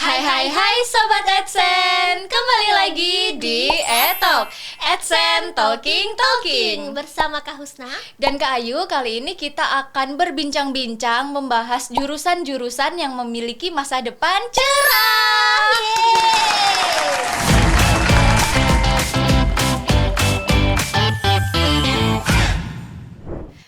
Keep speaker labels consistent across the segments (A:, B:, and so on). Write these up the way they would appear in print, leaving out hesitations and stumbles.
A: Hai Sobat Adsen, kembali lagi di Etalk Adsen Talking
B: bersama Kak Husna
A: dan Kak Ayu. Kali ini kita akan berbincang-bincang membahas jurusan-jurusan yang memiliki masa depan cerah.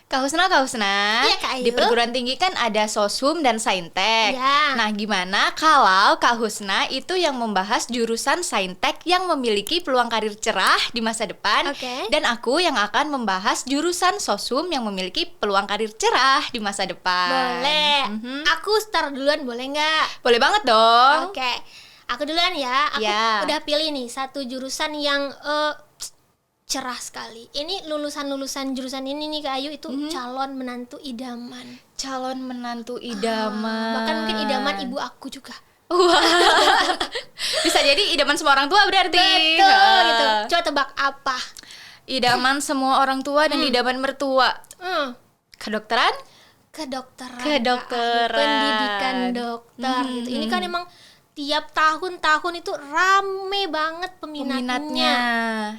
A: Kak Husna,
B: Iya, Kak Ayu.
A: di perguruan tinggi kan ada Soshum dan Saintek.
B: Iya.
A: Nah, gimana kalau Kak Husna itu yang membahas jurusan Saintek yang memiliki peluang karir cerah di masa depan,
B: Oke.
A: dan aku yang akan membahas jurusan Soshum yang memiliki peluang karir cerah di masa depan.
B: Boleh.
A: Mhm.
B: Aku start duluan boleh nggak?
A: Boleh banget dong.
B: Oke. Aku duluan ya. Aku
A: Ya.
B: udah pilih nih satu jurusan yang cerah sekali. Ini lulusan jurusan ini nih Kak Ayu itu calon menantu idaman.
A: Calon menantu idaman.
B: Bahkan mungkin idaman ibu aku juga.
A: Wah. Bisa jadi idaman semua orang tua berarti.
B: Betul gitu. Coba tebak apa?
A: Idaman semua orang tua dan idaman mertua.
B: Hmm.
A: Kedokteran?
B: Kedokteran.
A: Kedokteran.
B: Kak Ayu. Pendidikan dokter gitu. Ini kan emang tiap tahun itu rame banget peminatnya.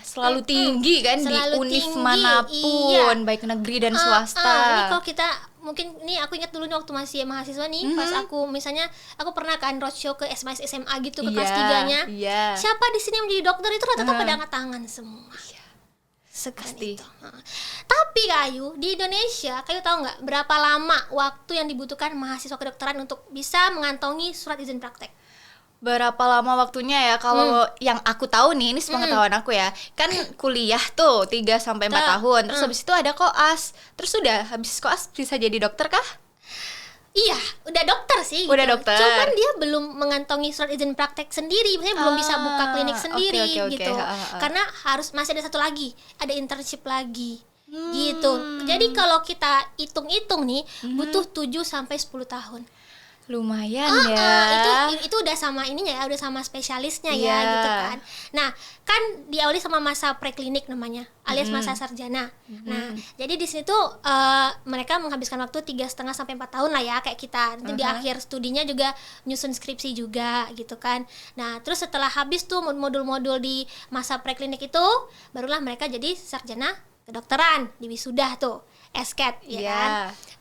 A: Selalu tinggi kan
B: Selalu
A: di univ
B: tinggi,
A: manapun,
B: iya.
A: baik negeri dan swasta.
B: Ini kalau kita mungkin nih aku ingat dulu nih waktu masih mahasiswa nih, pas aku misalnya aku pernah kan roadshow ke SMA gitu ke kelas 3-nya.
A: Iya.
B: Siapa di sini yang menjadi dokter itu rata-rata pada angkat tangan semua. Sekeren
A: Pasti.
B: itu. Tapi Kayu, di Indonesia, Kayu tahu nggak berapa lama waktu yang dibutuhkan mahasiswa kedokteran untuk bisa mengantongi surat izin praktek?
A: Berapa lama waktunya ya? Kalau yang aku tahu nih, ini sepengetahuan aku ya. Kan kuliah tuh 3 sampai 4 tahun. Terus habis itu ada koas. Terus udah habis koas bisa jadi dokter kah?
B: Iya, udah dokter sih.
A: Udah
B: gitu.
A: dokter.
B: Cuman dia belum mengantongi surat izin praktek sendiri, misalnya belum bisa buka klinik sendiri
A: oke.
B: gitu. Karena harus masih ada satu lagi, ada internship lagi. Gitu. Jadi kalau kita hitung-hitung nih, butuh 7 sampai 10 tahun.
A: Lumayan ya.
B: Itu udah sama ininya ya, udah sama spesialisnya
A: Iya.
B: ya gitu kan. Nah, kan diawali sama masa preklinik namanya, alias masa sarjana. Nah, jadi di situ mereka menghabiskan waktu 3,5 sampai 4 tahun lah ya kayak kita. Nanti di akhir studinya juga nyusun skripsi juga gitu kan. Nah, terus setelah habis tuh modul-modul di masa preklinik itu, barulah mereka jadi sarjana kedokteran di wisuda tuh. Esket ya
A: Iya.
B: kan.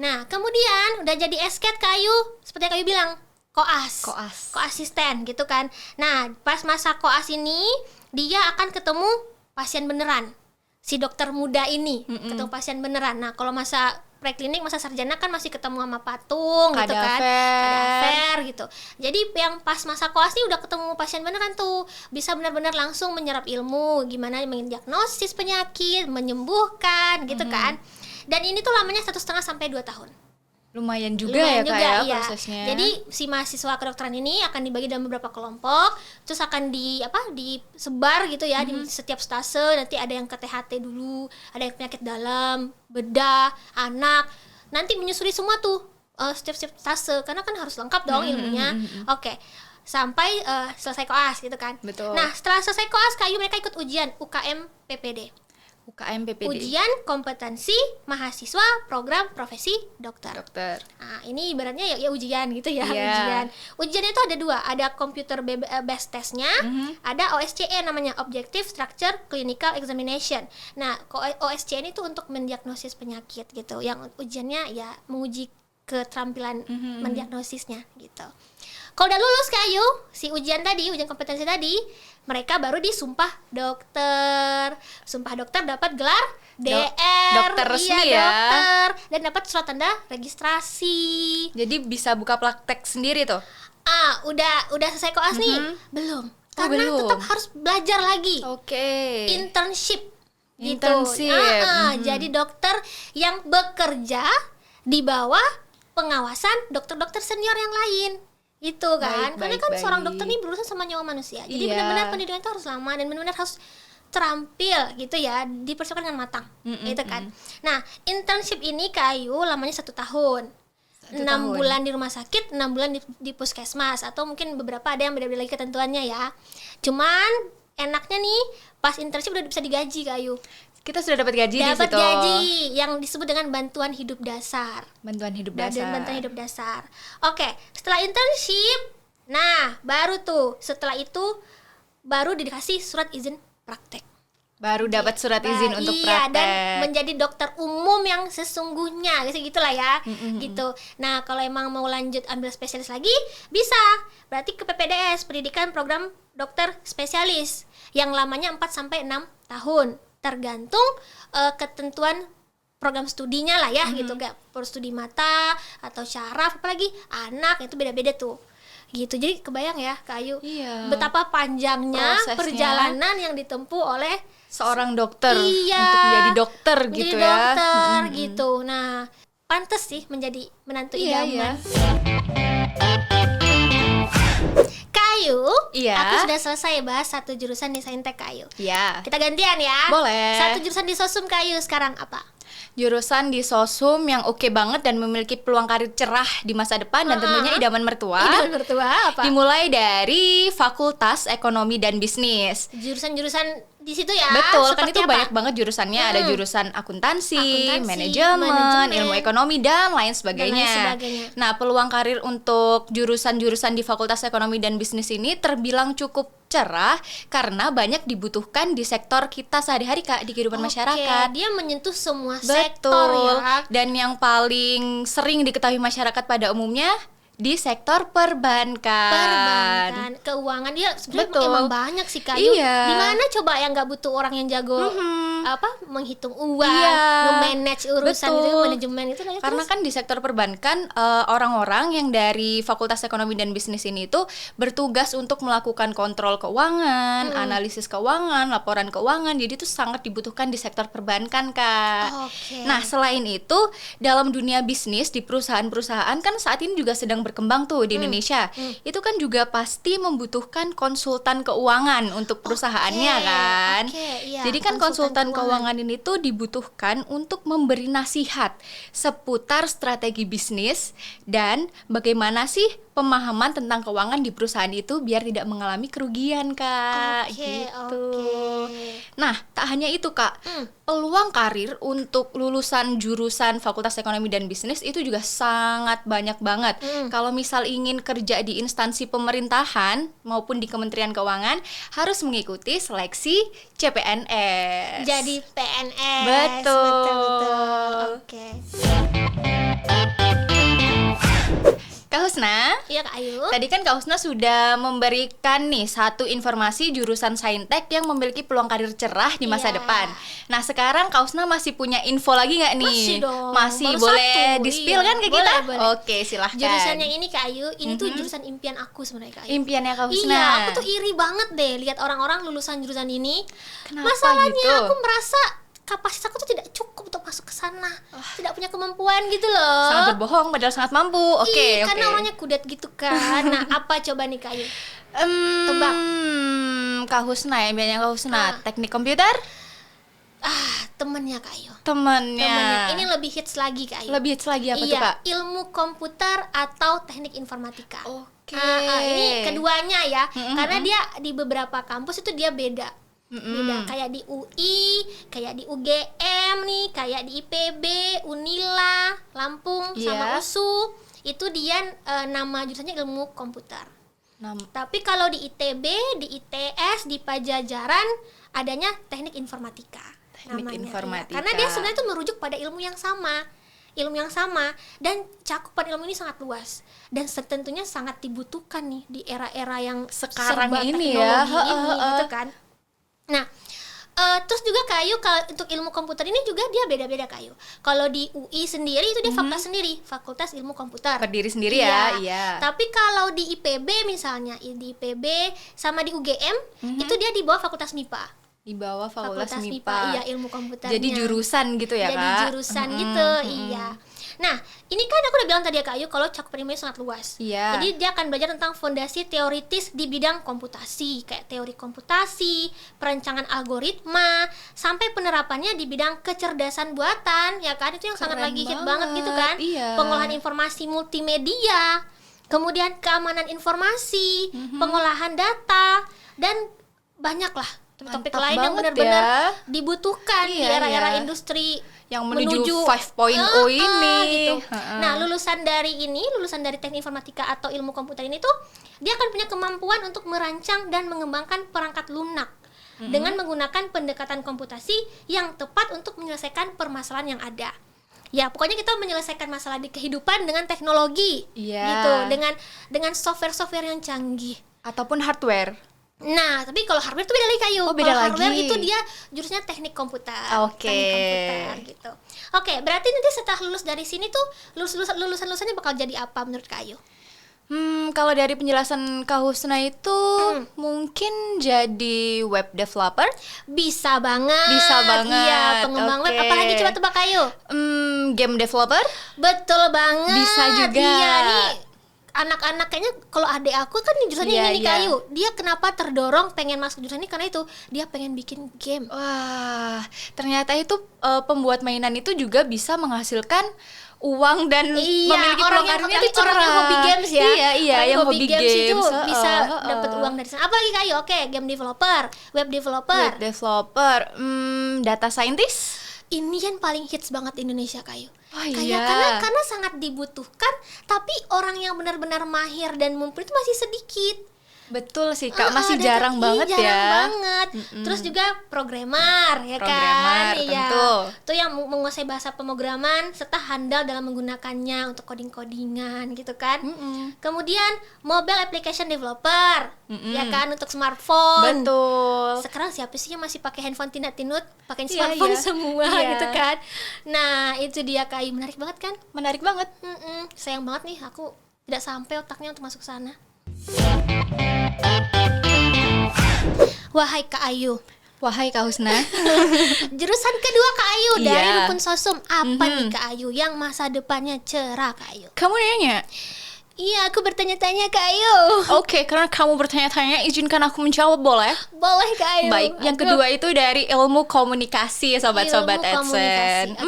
B: Nah, kemudian udah jadi esket Kayu, seperti yang Kayu bilang, koas. Koasisten gitu kan. Nah, pas masa koas ini dia akan ketemu pasien beneran. Si dokter muda ini ketemu pasien beneran. Nah, kalau masa preklinik, masa sarjana kan masih ketemu sama patung gitu kan. Kadaver gitu. Jadi yang pas masa koas ini udah ketemu pasien beneran tuh. Bisa benar-benar langsung menyerap ilmu gimana mendiagnosis penyakit, menyembuhkan gitu kan. Dan ini tuh lamanya 1,5 sampai 2 tahun.
A: Lumayan juga ya Kak ya
B: iya.
A: prosesnya.
B: Jadi si mahasiswa kedokteran ini akan dibagi dalam beberapa kelompok, terus akan disebar gitu ya di setiap stase. Nanti ada yang ke THT dulu, ada yang penyakit dalam, bedah, anak. Nanti menyusuri semua tuh setiap stase karena kan harus lengkap dong ilmunya. Oke. Sampai selesai koas gitu kan.
A: Betul.
B: Nah, setelah selesai koas Kayu mereka ikut ujian UKM PPD.
A: UKM PPD.
B: Ujian kompetensi mahasiswa program profesi dokter. Nah, ini ibaratnya ya ujian gitu ya,
A: Iya.
B: Ujian itu ada 2, ada computer based testnya, ada OSCE namanya Objective Structure Clinical Examination. Nah, OSCE ini tuh untuk mendiagnosis penyakit gitu. Yang ujiannya ya menguji keterampilan mendiagnosisnya gitu. Kalau udah lulus Kayu, ujian kompetensi tadi, mereka baru disumpah dokter. Sumpah dokter dapat gelar DR.
A: Dokter resmi ya.
B: Dokter, dan dapat surat tanda registrasi.
A: Jadi bisa buka praktek sendiri tuh.
B: Udah selesai koas nih? Belum. Karena
A: belum.
B: tetap harus belajar lagi.
A: Oke.
B: Internship gitu.
A: Internship.
B: Jadi dokter yang bekerja di bawah pengawasan dokter-dokter senior yang lain. Itu kan. Karena kan seorang dokter ini berurusan sama nyawa manusia. Jadi
A: Iya.
B: benar-benar pendidikan itu harus lama dan benar-benar harus terampil gitu ya, dipersiapkan dengan matang. Gitu kan. Nah, internship ini Kayu lamanya 1 tahun. 6 bulan di rumah sakit, 6 bulan di puskesmas, atau mungkin beberapa ada yang beda-beda lagi ketentuannya ya. Cuman enaknya nih pas internship udah bisa digaji Kayu.
A: Kita sudah dapat gaji di situ.
B: Dapat gaji yang disebut dengan bantuan hidup dasar.
A: Bantuan hidup
B: Bantuan
A: dasar.
B: hidup dasar. Oke, setelah internship Nah, baru tuh setelah itu baru dikasih surat izin praktek.
A: Baru dapat surat izin untuk praktek.
B: Dan menjadi dokter umum yang sesungguhnya, gitulah ya. Gitu. Nah, kalau emang mau lanjut ambil spesialis lagi, bisa. Berarti ke PPDS, Pendidikan Program Dokter Spesialis, yang lamanya 4 sampai 6 tahun. Tergantung ketentuan program studinya lah ya, gitu. Kayak studi mata atau syaraf, apalagi anak, itu beda-beda tuh. Gitu. Jadi kebayang ya, Kak Ayu, betapa panjangnya prosesnya, perjalanan yang ditempuh oleh
A: seorang dokter untuk menjadi dokter gitu ya.
B: Dokter gitu. Nah, pantas sih menjadi menantu idaman. Kayu, aku sudah selesai bahas satu jurusan di Saintek, Kayu.
A: Iya.
B: Kita gantian ya.
A: Boleh.
B: Satu jurusan di Sosum, Kayu, sekarang apa?
A: Jurusan di Sosum yang oke banget dan memiliki peluang karir cerah di masa depan dan tentunya idaman mertua.
B: Idaman mertua apa?
A: Dimulai dari Fakultas Ekonomi dan Bisnis.
B: Jurusan-jurusan di situ ya.
A: Betul, kan itu
B: apa?
A: banyak banget jurusannya. Ada jurusan akuntansi, manajemen, ilmu ekonomi dan lain sebagainya. Nah, peluang karir untuk jurusan-jurusan di Fakultas Ekonomi dan Bisnis ini terbilang cukup cerah karena banyak dibutuhkan di sektor kita sehari-hari, Kak, di kehidupan masyarakat.
B: Dia menyentuh semua sektor ya.
A: Dan yang paling sering diketahui masyarakat pada umumnya di sektor perbankan,
B: keuangan, dia sebenarnya emang banyak sih, Kayu. Di mana coba yang nggak butuh orang yang jago menghitung uang, nge-manage urusan itu, manajemen itu.
A: Karena kan di sektor perbankan orang-orang yang dari Fakultas Ekonomi dan Bisnis ini itu bertugas untuk melakukan kontrol keuangan, analisis keuangan, laporan keuangan. Jadi itu sangat dibutuhkan di sektor perbankan, Kak. Nah, selain itu dalam dunia bisnis di perusahaan-perusahaan kan saat ini juga sedang berkembang tuh di Indonesia. Itu kan juga pasti membutuhkan konsultan keuangan untuk perusahaannya kan. Jadi kan konsultan keuangan ini tuh dibutuhkan untuk memberi nasihat seputar strategi bisnis dan bagaimana sih pemahaman tentang keuangan di perusahaan itu biar tidak mengalami kerugian, Kak. Nah, tak hanya itu, Kak. Peluang karir untuk lulusan jurusan Fakultas Ekonomi dan Bisnis itu juga sangat banyak banget. Kalau misal ingin kerja di instansi pemerintahan maupun di Kementerian Keuangan, harus mengikuti seleksi CPNS.
B: Jadi PNS.
A: Betul. Kak Husna,
B: iya Kak Ayu.
A: Tadi kan Kak Husna sudah memberikan nih satu informasi jurusan Saintek yang memiliki peluang karir cerah di masa depan. Nah, sekarang Kak Husna masih punya info lagi nggak nih?
B: Masih dong.
A: Masih boleh di-spill kan ke kita?
B: Boleh.
A: Oke, silahkan.
B: Jurusannya ini Kak Ayu, ini tuh jurusan impian aku sebenarnya, Kak Ayu.
A: Impiannya Kak Husna.
B: Iya, aku tuh iri banget deh lihat orang-orang lulusan jurusan ini.
A: Kenapa
B: Masalahnya
A: gitu?
B: aku merasa kapasitas aku tuh tidak cukup untuk masuk ke sana. Tidak punya kemampuan gitu loh.
A: Sangat berbohong padahal sangat mampu. Oke.
B: Karena orangnya kudet gitu kan. Nah, apa coba nih Kak Ayu? Tebak.
A: Kak Husna ya, impiannya Kak Husna. Teknik komputer?
B: Temennya Kak Ayu.
A: Temennya.
B: Ini lebih hits lagi Kak Ayu.
A: Lebih hits lagi apa tuh, Kak?
B: Ilmu komputer atau teknik informatika.
A: Ini
B: keduanya ya. Karena dia di beberapa kampus itu dia beda. Kayak di UI, kayak di UGM nih, kayak di IPB, Unila, Lampung, sama USU. Itu dia nama jurusannya ilmu komputer. Tapi kalau di ITB, di ITS, di Pajajaran adanya teknik informatika. Namanya. Karena dia sebenarnya itu merujuk pada ilmu yang sama. Dan cakupan ilmu ini sangat luas dan tentunya sangat dibutuhkan nih di era-era yang
A: sekarang
B: serba
A: ini
B: teknologi ini gitu kan. Nah, terus juga Kayu, kalau untuk ilmu komputer ini juga dia beda-beda Kayu. Kalau di UI sendiri itu dia fakultas sendiri, Fakultas Ilmu Komputer.
A: Berdiri sendiri ya.
B: Tapi kalau di IPB misalnya, di IPB sama di UGM itu dia di bawah Fakultas MIPA.
A: Di bawah Fakultas MIPA.
B: Iya, ilmu komputernya.
A: Jadi jurusan gitu ya, Kak?
B: Jadi jurusan gitu, iya. Nah, ini kan aku udah bilang tadi ya Kak Ayu, kalau cakupan ilmunya sangat luas. Jadi dia akan belajar tentang fondasi teoritis di bidang komputasi, kayak teori komputasi, perancangan algoritma, sampai penerapannya di bidang kecerdasan buatan, ya kan? Itu yang sangat lagi hit banget gitu kan? Pengolahan informasi multimedia, kemudian keamanan informasi, pengolahan data, dan banyak lah topik lain yang benar-benar dibutuhkan di era-era industri
A: yang menuju 5.0 ini
B: gitu. Nah, lulusan dari teknik informatika atau ilmu komputer ini tuh dia akan punya kemampuan untuk merancang dan mengembangkan perangkat lunak dengan menggunakan pendekatan komputasi yang tepat untuk menyelesaikan permasalahan yang ada. Ya, pokoknya kita menyelesaikan masalah di kehidupan dengan teknologi, gitu, dengan software-software yang canggih
A: ataupun hardware.
B: Nah, tapi kalau hardware itu beda lagi Kayu. Kalau hardware itu dia jurusnya teknik komputer. Teknik komputer gitu. Oke, berarti nanti setelah lulus dari sini tuh lulusan-lulusannya bakal jadi apa menurut Kayu?
A: Kalau dari penjelasan Kak Husna itu mungkin jadi web developer.
B: Bisa banget. Iya, pengembang web. Apalagi coba tebak Kayu?
A: Game developer.
B: Betul banget.
A: Bisa juga.
B: Iya nih. Anak-anak kayaknya kalau adik aku kan jurusannya ini Kayu. Dia kenapa terdorong pengen masuk jurusan ini karena itu dia pengen bikin game.
A: Wah, ternyata itu pembuat mainan itu juga bisa menghasilkan uang dan memiliki peluang karirnya itu cerah.
B: Orang yang hobi games ya.
A: Iya, yang hobi games
B: itu bisa dapat uang dari sana. Apalagi Kayu? Oke, game developer, web developer,
A: data scientist.
B: Ini yang paling hits banget di Indonesia Kayu.
A: Karena
B: sangat dibutuhkan, tapi orang yang benar-benar mahir dan mumpuni itu masih sedikit.
A: Betul sih Kak, masih jarang banget ya.
B: Jarang banget. Terus juga programmer ya kan? Iya. Itu yang menguasai bahasa pemrograman serta handal dalam menggunakannya untuk coding-codingan gitu kan. Kemudian mobile application developer ya kan, untuk smartphone.
A: Betul.
B: Sekarang siapa sih yang masih pakai handphone tinat-tinut, pakai smartphone semua gitu kan. Nah, itu dia Kayu, menarik banget kan?
A: Menarik banget.
B: Sayang banget nih aku tidak sampai otaknya untuk masuk sana. Wahai Kak Ayu,
A: wahai Kak Husna.
B: Jurusan kedua Kak Ayu dari Rukun Sosum apa nih Kak Ayu yang masa depannya cerah Kak Ayu?
A: Kamu nanya?
B: Iya, aku bertanya-tanya Kak Ayu.
A: Oke, karena kamu bertanya-tanya, izinkan aku menjawab, boleh?
B: Boleh Kak Ayu.
A: Baik, yang kedua itu dari ilmu komunikasi, sobat-sobat Adsen.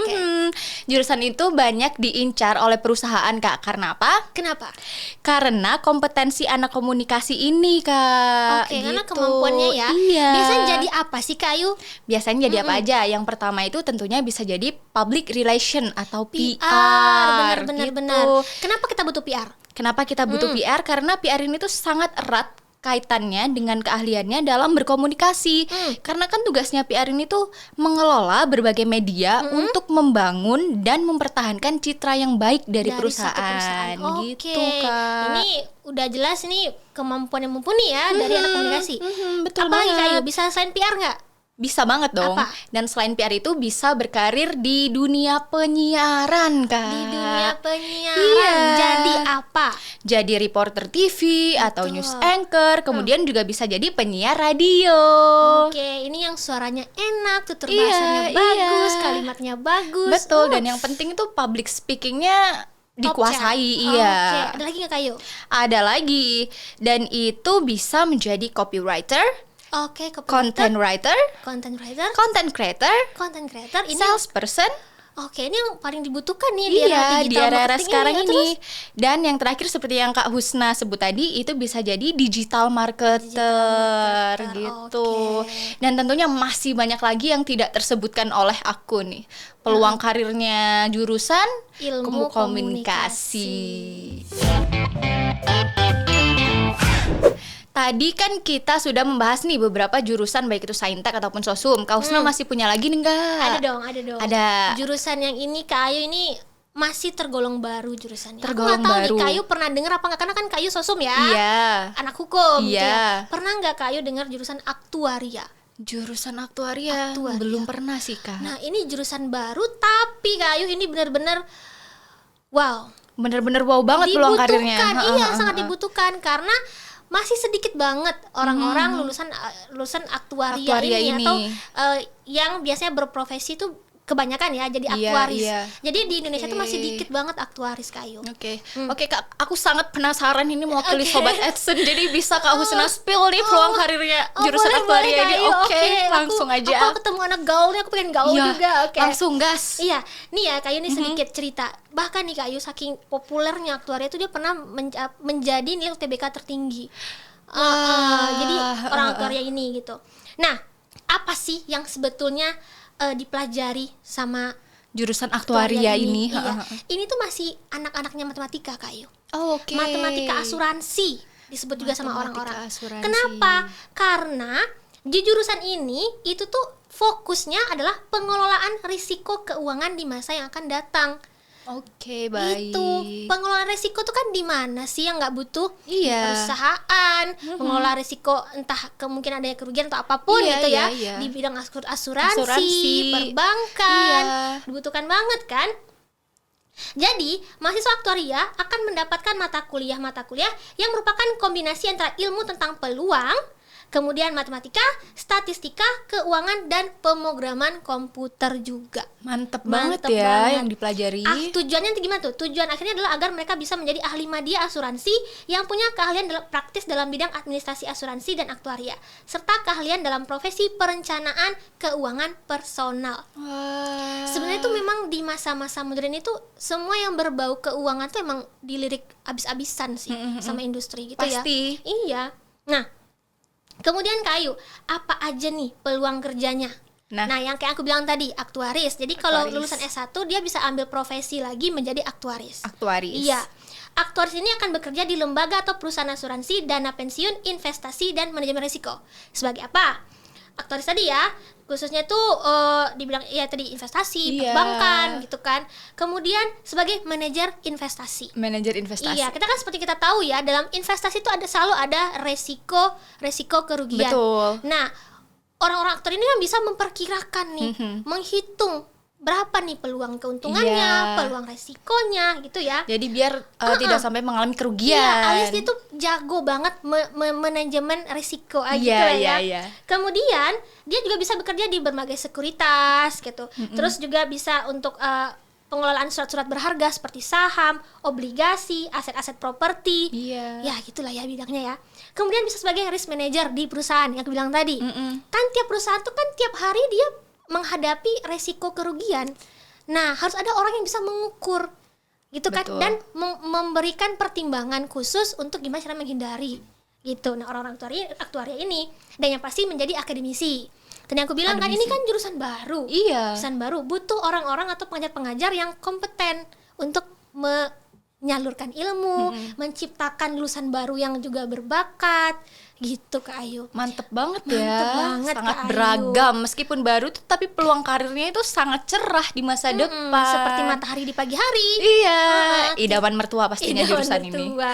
A: Jurusan itu banyak diincar oleh perusahaan Kak. Karena apa?
B: Kenapa?
A: Karena kompetensi anak komunikasi ini Kak.
B: Oke, karena kemampuannya ya.
A: Iya.
B: Biasanya jadi apa sih Kak Ayu?
A: Biasanya jadi apa aja? Yang pertama itu tentunya bisa jadi public relation atau PR.
B: Benar. Kenapa kita butuh PR?
A: Kenapa kita butuh PR? Karena PR ini tuh sangat erat kaitannya dengan keahliannya dalam berkomunikasi. Karena kan tugasnya PR ini tuh mengelola berbagai media untuk membangun dan mempertahankan citra yang baik dari perusahaan. Gitu Kak.
B: Ini udah jelas nih kemampuan yang mumpuni ya dari anak komunikasi.
A: Betul
B: Apalagi
A: banget.
B: Kayu, bisa selain PR nggak?
A: Bisa banget dong.
B: Apa?
A: Dan selain PR itu bisa berkarir di dunia penyiaran Kak.
B: Di dunia penyiaran.
A: Iya.
B: Jadi apa?
A: Jadi reporter TV atau news anchor. Kemudian juga bisa jadi penyiar radio.
B: Oke, ini yang suaranya enak, tutur bahasanya bagus, kalimatnya bagus.
A: Betul, dan yang penting itu public speakingnya dikuasai. Iya.
B: Ada lagi nggak Kayu?
A: Ada lagi. Dan itu bisa menjadi copywriter.
B: Oke,
A: content writer,
B: content creator, ini
A: salesperson.
B: Oke, ini yang paling dibutuhkan nih
A: di era sekarang ini. Dan yang terakhir seperti yang Kak Husna sebut tadi, itu bisa jadi digital marketer gitu. Dan tentunya masih banyak lagi yang tidak tersebutkan oleh aku nih. Peluang karirnya jurusan
B: ilmu komunikasi.
A: Tadi kan kita sudah membahas nih beberapa jurusan baik itu Saintek ataupun Sosum. Kak Husna masih punya lagi nih enggak?
B: Ada dong.
A: Ada.
B: Jurusan yang ini Kak Ayu ini masih tergolong baru jurusannya.
A: Tergolong
B: aku nggak tahu
A: baru.
B: nih Kak Ayu pernah dengar apa nggak? Karena kan Kak Ayu Sosum ya.
A: Iya.
B: Anak hukum gitu
A: ya.
B: Pernah nggak Kak Ayu dengar jurusan aktuaria?
A: Jurusan aktuaria. Belum pernah sih Kak.
B: Nah, ini jurusan baru tapi Kak Ayu ini benar-benar wow.
A: Benar-benar wow banget peluang karirnya.
B: Iya, sangat dibutuhkan karena masih sedikit banget orang-orang lulusan aktuaria ini atau yang biasanya berprofesi tuh kebanyakan ya jadi aktuaris. Jadi di Indonesia tuh masih dikit banget aktuaris Kayu.
A: Oke Kak, aku sangat penasaran ini mewakili Sobat Adsen. Jadi bisa Kak Husna spill nih peluang karirnya jurusan aktuaria ini. Oke, langsung aja.
B: Aku ketemu anak gaulnya, aku pengen gaul juga. Oke.
A: Langsung gas.
B: Iya, nih ya Kayu nih sedikit cerita. Bahkan nih Kayu saking populernya aktuaria itu dia pernah menjadi nilai UTBK tertinggi. Jadi orang aktuaria ini gitu. Nah, apa sih yang sebetulnya dipelajari sama
A: Jurusan aktuaria ini.
B: Iya. Ini tuh masih anak-anaknya matematika, Kak Ayu.
A: Oh, oke.
B: Matematika asuransi disebut juga sama
A: Matematika
B: orang-orang.
A: asuransi.
B: Kenapa? Karena di jurusan ini itu tuh fokusnya adalah pengelolaan risiko keuangan di masa yang akan datang.
A: Oke, baik.
B: Itu pengelolaan risiko tuh kan di mana sih yang nggak butuh
A: Iya.
B: perusahaan mengelola risiko, entah kemungkinan adanya kerugian atau apapun
A: Iya,
B: gitu ya,
A: iya.
B: di bidang asuransi,
A: Asuransi.
B: perbankan,
A: Iya.
B: dibutuhkan banget kan. Jadi, mahasiswa aktuaria akan mendapatkan mata kuliah yang merupakan kombinasi antara ilmu tentang peluang, kemudian matematika, statistika, keuangan, dan pemrograman komputer juga.
A: Mantep
B: Mantep
A: banget ya
B: banget.
A: yang dipelajari.
B: Tujuannya nanti gimana tuh? Tujuan akhirnya adalah agar mereka bisa menjadi ahli media asuransi yang punya keahlian praktis dalam bidang administrasi asuransi dan aktuaria, serta keahlian dalam profesi perencanaan keuangan personal.
A: Wah.
B: Sebenarnya tuh memang di masa-masa modern itu semua yang berbau keuangan tuh emang dilirik abis-abisan sih sama industri gitu ya.
A: Pasti.
B: Iya. Nah, kemudian Kak Ayu, apa aja nih peluang kerjanya? Nah, yang kayak aku bilang tadi, aktuaris. Jadi kalau
A: Aktuaris.
B: lulusan S1 dia bisa ambil profesi lagi menjadi aktuaris.
A: Aktuaris.
B: Iya. Aktuaris ini akan bekerja di lembaga atau perusahaan asuransi, dana pensiun, investasi, dan manajemen risiko. Sebagai apa? Aktuaris tadi ya, khususnya tuh dibilang ya tadi investasi,
A: Iya.
B: perbankan gitu kan. Kemudian sebagai manajer investasi.
A: Manajer investasi.
B: Iya, kita kan seperti kita tahu ya, dalam investasi itu selalu ada resiko kerugian.
A: Betul.
B: Nah, orang-orang aktor ini kan bisa memperkirakan nih, menghitung berapa nih peluang keuntungannya,
A: Iya.
B: peluang resikonya gitu ya.
A: Jadi biar tidak sampai mengalami kerugian.
B: Iya, alias dia tuh jago banget manajemen risiko gitu
A: Iya,
B: lah
A: iya,
B: ya.
A: iya.
B: Kemudian dia juga bisa bekerja di berbagai sekuritas gitu. Terus juga bisa untuk pengelolaan surat-surat berharga seperti saham, obligasi, aset-aset properti.
A: Iya.
B: Ya, gitulah ya bidangnya ya. Kemudian bisa sebagai risk manager di perusahaan yang aku bilang tadi. Kan tiap perusahaan tuh kan tiap hari dia menghadapi resiko kerugian. Nah, harus ada orang yang bisa mengukur gitu kan.
A: Betul.
B: Dan memberikan pertimbangan khusus untuk gimana cara menghindari gitu. Nah, orang-orang aktuaria ini dan yang pasti menjadi akademisi. Dan yang aku bilang kan ini kan jurusan baru.
A: Iya.
B: Jurusan baru butuh orang-orang atau pengajar-pengajar yang kompeten untuk menyalurkan ilmu, menciptakan lulusan baru yang juga berbakat gitu Kak Ayu.
A: Mantep banget
B: Mantep
A: ya.
B: banget,
A: Sangat
B: Kak Ayu.
A: beragam. Meskipun baru tuh, tapi peluang karirnya itu sangat cerah di masa depan.
B: Seperti matahari di pagi hari.
A: Iya. Idaman mertua pastinya
B: Idaman
A: jurusan ini.
B: mertua.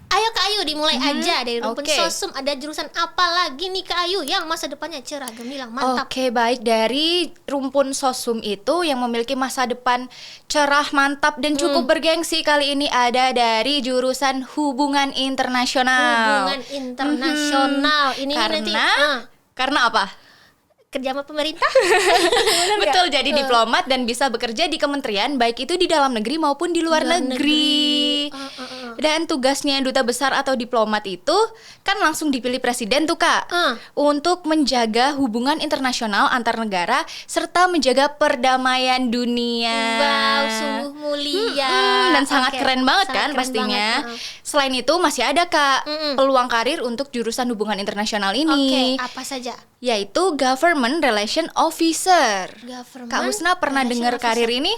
B: Ayo Kak Ayu, dimulai aja dari rumpun
A: Oke.
B: sosum. Ada jurusan apa lagi nih Kak Ayu yang masa depannya cerah gemilang, mantap.
A: Oke, baik. Dari rumpun sosum itu yang memiliki masa depan cerah, mantap, dan cukup bergengsi kali ini ada dari jurusan hubungan internasional.
B: Hubungan internasional. Ini nanti
A: Karena apa?
B: kerja sama pemerintah.
A: Betul, jadi diplomat dan bisa bekerja di kementerian baik itu di dalam negeri maupun di luar negeri. Dan tugasnya duta besar atau diplomat itu kan langsung dipilih presiden tuh Kak, untuk menjaga hubungan internasional antar negara serta menjaga perdamaian dunia.
B: Wow, sungguh mulia.
A: Dan sangat
B: Oke,
A: keren banget
B: sangat
A: kan
B: keren
A: pastinya.
B: banget.
A: Selain itu masih ada Kak peluang karir untuk jurusan hubungan internasional ini.
B: Oke, apa saja?
A: Yaitu Government Relation Officer.
B: Government
A: Kak Husna pernah
B: Relation
A: dengar
B: Officer.
A: karir ini?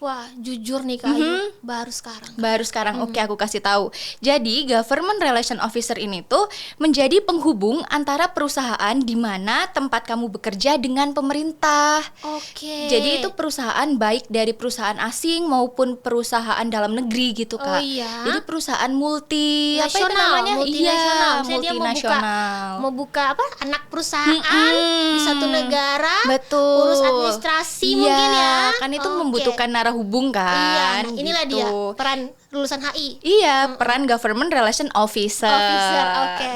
B: Wah, jujur nih Kak Ayu, baru sekarang.
A: Baru sekarang, oke aku kasih tahu. Jadi Government Relation Officer ini tuh menjadi penghubung antara perusahaan di mana tempat kamu bekerja dengan pemerintah.
B: Oke.
A: Jadi itu perusahaan baik dari perusahaan asing maupun perusahaan dalam negeri gitu Kak.
B: Oh, iya.
A: Jadi perusahaan multi apa itu
B: Nasional,
A: namanya?
B: multinasional.
A: Iya,
B: Misalnya dia
A: multinasional.
B: mau buka apa? Anak perusahaan di satu negara.
A: Betul.
B: Urus administrasi
A: Iya,
B: mungkin ya.
A: kan itu
B: Oke.
A: membutuhkan narah hubung kan.
B: Iya, nah inilah
A: gitu.
B: dia peran lulusan HI.
A: Iya, peran Government Relation Officer.
B: Officer, oke.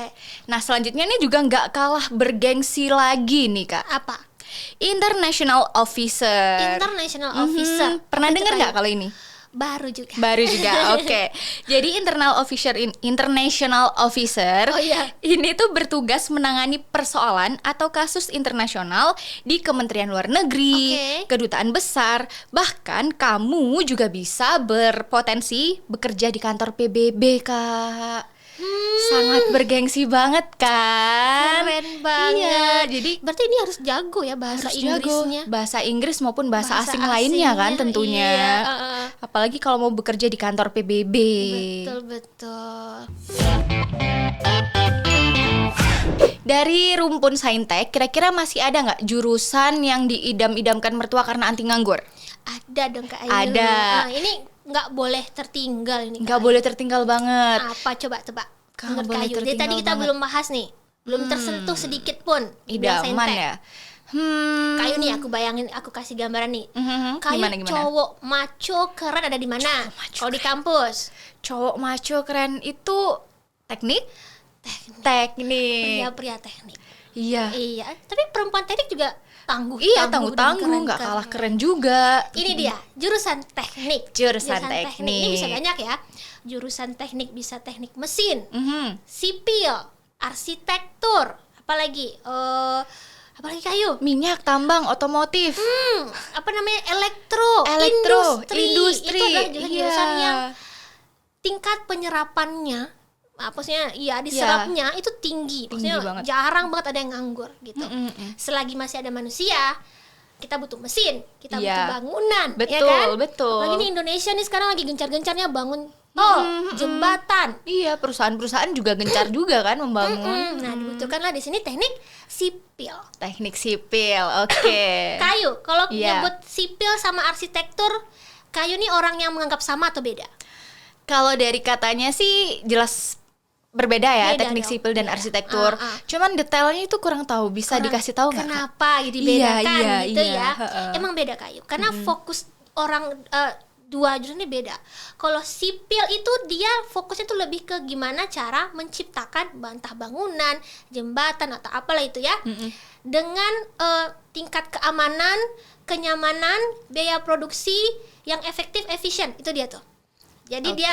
A: Nah, selanjutnya ini juga nggak kalah bergengsi lagi nih Kak.
B: Apa?
A: International Officer.
B: International Officer.
A: Pernah
B: Apa itu,
A: dengar
B: Kak
A: nggak
B: Ayu?
A: kalau ini?
B: Baru juga.
A: Baru juga, oke. Jadi International Officer
B: Oh, iya.
A: ini tuh bertugas menangani persoalan atau kasus internasional di Kementerian Luar Negeri,
B: Oke.
A: kedutaan besar, bahkan kamu juga bisa berpotensi bekerja di kantor PBB Kak. Sangat bergengsi banget kan?
B: Keren banget.
A: Iya, jadi
B: berarti ini harus jago ya bahasa
A: harus
B: Inggrisnya.
A: jago bahasa Inggris maupun bahasa asing
B: asingnya,
A: lainnya kan tentunya.
B: Iya,
A: Apalagi kalau mau bekerja di kantor PBB.
B: betul.
A: Dari rumpun Saintek, kira-kira masih ada nggak jurusan yang diidam-idamkan mertua karena anti nganggur?
B: Ada dong Kak Ayu.
A: Ada.
B: Ini nggak boleh tertinggal ini.
A: Nggak boleh tertinggal banget.
B: Apa coba?
A: Nggak
B: Menurut
A: boleh
B: Kak Ayu. Dari
A: tertinggal
B: tadi kita
A: banget.
B: belum bahas nih, belum tersentuh sedikit pun. Dibilang
A: Idaman
B: Saintek.
A: ya.
B: Kak Ayu nih, aku bayangin, aku kasih gambaran nih. Kak Ayu
A: Gimana?
B: cowok maco keren ada di mana? Kalau di kampus.
A: Cowok maco keren itu teknik.
B: Pria-pria teknik.
A: Iya.
B: Iya, tapi perempuan teknik juga tangguh.
A: Iya,
B: dan
A: tangguh-tangguh, nggak
B: keren-keren.
A: kalah keren juga.
B: Ini dia jurusan teknik.
A: Jurusan
B: teknik
A: teknik.
B: ini bisa banyak ya. Jurusan teknik bisa teknik mesin,
A: Mhm.
B: sipil, arsitektur, apalagi kayu.
A: Minyak, tambang, otomotif.
B: Apa namanya? Elektro,
A: industri.
B: Itu adalah jurusan
A: Iya.
B: yang tingkat penyerapannya, maksudnya diserapnya itu tinggi. Maksudnya
A: banget.
B: jarang banget ada yang nganggur gitu.
A: Mm-mm.
B: Selagi masih ada manusia, kita butuh mesin, kita
A: Iya.
B: butuh bangunan, ya
A: Betul,
B: kan?
A: betul.
B: Lagi nih Indonesia nih sekarang lagi gencar-gencarnya bangun tol, jembatan.
A: Iya, perusahaan-perusahaan juga gencar juga kan membangun.
B: Nah, dibutuhkanlah di sini teknik sipil.
A: Teknik sipil, oke.
B: Kayu, kalau
A: Iya.
B: nyebut sipil sama arsitektur, Kayu nih orang yang menganggap sama atau beda?
A: Kalau dari katanya sih jelas berbeda ya,
B: Beda
A: teknik
B: dong.
A: sipil dan
B: Iya.
A: arsitektur. Cuman detailnya itu kurang tahu, bisa dikasih tahu nggak?
B: Kenapa dibedakan
A: Iya,
B: gitu
A: iya,
B: ya?
A: heeh.
B: Emang beda Kayu, karena fokus orang dua jurusan ini beda. Kalau sipil itu dia fokusnya tuh lebih ke gimana cara menciptakan bantah bangunan, jembatan atau apalah itu ya, dengan tingkat keamanan, kenyamanan, biaya produksi yang efektif, efisien, itu dia tuh. Jadi dia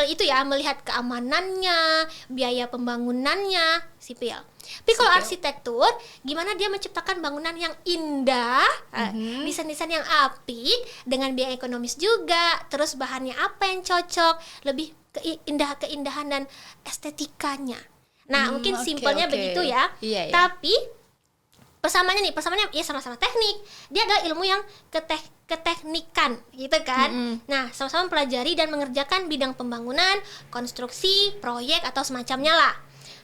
B: itu ya melihat keamanannya, biaya pembangunannya, sipil. Tapi kalau arsitektur, gimana dia menciptakan bangunan yang indah, desain-desain yang apik, dengan biaya ekonomis juga, terus bahannya apa yang cocok, lebih keindahan dan estetikanya. Nah, mungkin simpelnya begitu ya.
A: Iya, iya.
B: Tapi persamaannya ya sama-sama teknik. Dia adalah ilmu yang keteknikan gitu kan. Nah, sama-sama mempelajari dan mengerjakan bidang pembangunan, konstruksi, proyek atau semacamnya lah.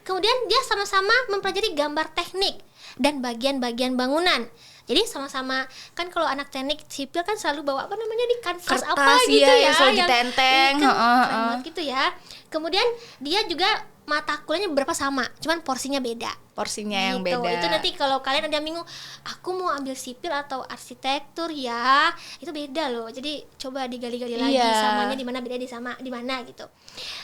B: Kemudian dia sama-sama mempelajari gambar teknik dan bagian-bagian bangunan. Jadi sama-sama kan kalau anak teknik sipil kan selalu bawa apa namanya di kanvas
A: Kertas,
B: apa gitu
A: iya,
B: ya,
A: yang selalu ditenteng.
B: kan keren banget gitu ya. Kemudian dia juga mata kuliahnya beberapa sama, cuman porsinya beda.
A: Porsinya yang
B: Gitu.
A: beda.
B: Itu nanti kalau kalian ada yang bingung, aku mau ambil sipil atau arsitektur ya, itu beda loh. Jadi coba digali-gali lagi samanya di mana, beda di mana gitu.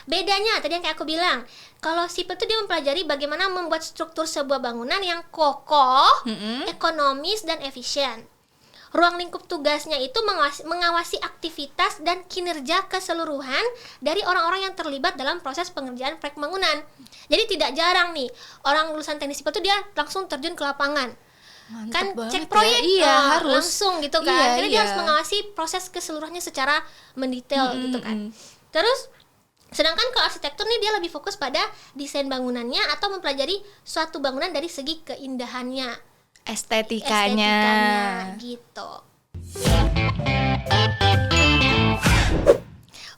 B: Bedanya tadi yang kayak aku bilang, kalau sipil itu dia mempelajari bagaimana membuat struktur sebuah bangunan yang kokoh, ekonomis dan efisien. Ruang lingkup tugasnya itu mengawasi aktivitas dan kinerja keseluruhan dari orang-orang yang terlibat dalam proses pengerjaan proyek bangunan. Jadi tidak jarang nih orang lulusan teknik sipil itu dia langsung terjun ke lapangan.
A: Mantap
B: Kan
A: banget
B: cek
A: ya.
B: proyek
A: Iya, harus
B: langsung gitu kan.
A: Iya,
B: Jadi
A: iya.
B: dia harus mengawasi proses keseluruhannya secara mendetail gitu kan. Terus sedangkan kalau arsitektur nih dia lebih fokus pada desain bangunannya atau mempelajari suatu bangunan dari segi keindahannya,
A: estetikanya.
B: gitu.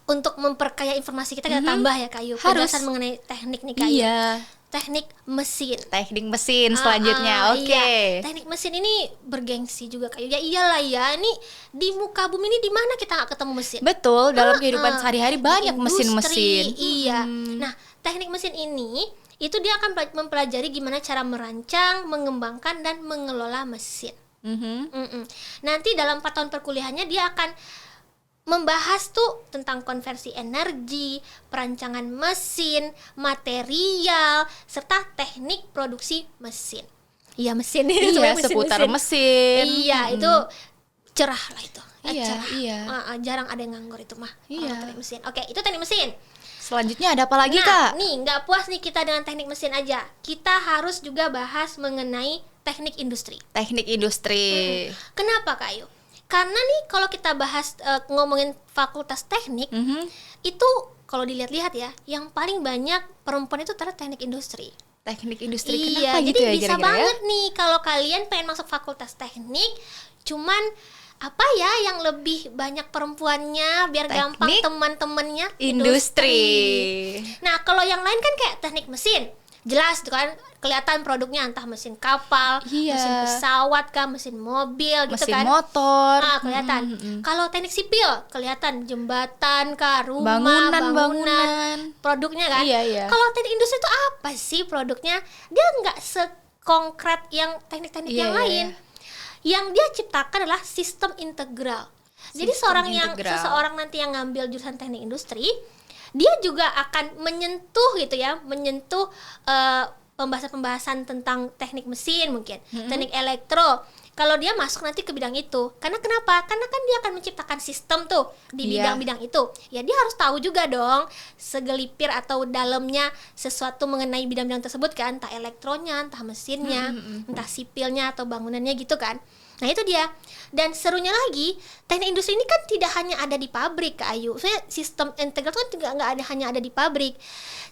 B: Untuk memperkaya informasi kita tambah ya Kayu,
A: Harus.
B: penjelasan mengenai teknik nih Kayu.
A: Iya.
B: Teknik mesin.
A: Teknik mesin selanjutnya. Oke.
B: Iya. Teknik mesin ini bergengsi juga Kayu. Ya iyalah ya, ini di muka bumi ini di mana kita nggak ketemu mesin?
A: Betul, dalam kehidupan sehari-hari
B: Di
A: banyak
B: industri,
A: mesin-mesin.
B: Iya. Nah, teknik mesin ini itu dia akan mempelajari gimana cara merancang, mengembangkan dan mengelola mesin. Nanti dalam 4 tahun perkuliahannya dia akan membahas tuh tentang konversi energi, perancangan mesin, material, serta teknik produksi mesin. Iya mesin ini
A: Iya, seputar mesin.
B: Iya itu cerah lah itu.
A: Iya,
B: cerah.
A: iya.
B: Jarang ada yang nganggur itu mah.
A: Iya.
B: Teknik mesin. Oke, itu teknik mesin.
A: Selanjutnya ada apa lagi,
B: Nah,
A: Kak?
B: nih nggak puas nih kita dengan teknik mesin aja. Kita harus juga bahas mengenai teknik industri.
A: Teknik industri.
B: Kenapa Kak Ayu? Karena nih kalau kita bahas ngomongin fakultas teknik, itu kalau dilihat-lihat ya, yang paling banyak perempuan itu adalah teknik industri.
A: Teknik industri,
B: Iya,
A: kenapa
B: jadi
A: gitu ya
B: bisa
A: kira-kira ya?
B: banget nih kalau kalian pengen masuk fakultas teknik, cuman apa ya yang lebih banyak perempuannya biar gampang
A: Teknik
B: teman-temannya
A: Industri.
B: Nah, kalau yang lain kan kayak teknik mesin. Jelas tuh kan kelihatan produknya, entah mesin kapal,
A: Iya.
B: mesin pesawat kah, mesin mobil gitu
A: Mesin
B: kan.
A: motor.
B: Kelihatan. Kalau teknik sipil kelihatan jembatan kah, rumah,
A: Bangunan.
B: produknya kan.
A: Iya, iya.
B: Kalau teknik industri itu apa sih produknya? Dia nggak sekonkret yang teknik-teknik
A: Iya,
B: yang
A: iya,
B: lain. Yang dia ciptakan adalah sistem integral. Jadi seseorang nanti yang ngambil jurusan teknik industri, dia juga akan menyentuh pembahasan-pembahasan tentang teknik mesin mungkin, teknik elektro. Kalau dia masuk nanti ke bidang itu, karena kenapa? Karena kan dia akan menciptakan sistem tuh di bidang-bidang itu. Ya dia harus tahu juga dong segelipir atau dalamnya sesuatu mengenai bidang-bidang tersebut kan, entah elektronya, entah mesinnya, entah sipilnya atau bangunannya gitu kan. Nah itu dia. Dan serunya lagi, teknik industri ini kan tidak hanya ada di pabrik, Kak Ayu. Soalnya sistem integral itu kan hanya ada di pabrik.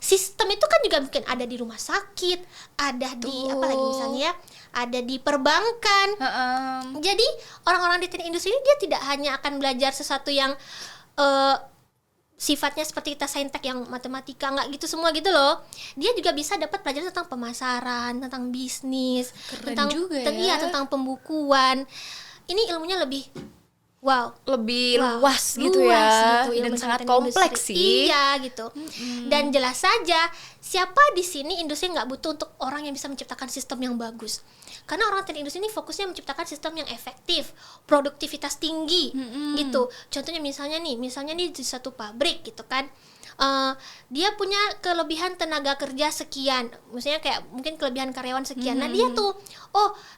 B: Sistem itu kan juga mungkin ada di rumah sakit, ada di apa lagi misalnya ya, ada di perbankan. Jadi orang-orang di teknik industri ini dia tidak hanya akan belajar sesuatu yang sifatnya seperti kita saintek yang matematika, nggak gitu semua gitu loh. Dia juga bisa dapat pelajaran tentang pemasaran, tentang bisnis, tentang tentang pembukuan. Ini ilmunya lebih
A: luas gitu ya, dan sangat kompleks sih.
B: Iya gitu. Dan jelas saja siapa di sini industri nggak butuh untuk orang yang bisa menciptakan sistem yang bagus. Karena orang teknik industri ini fokusnya menciptakan sistem yang efektif, produktivitas tinggi gitu. Contohnya misalnya nih di satu pabrik gitu kan. Dia punya kelebihan tenaga kerja sekian, maksudnya kayak mungkin kelebihan karyawan sekian. Nah dia tuh,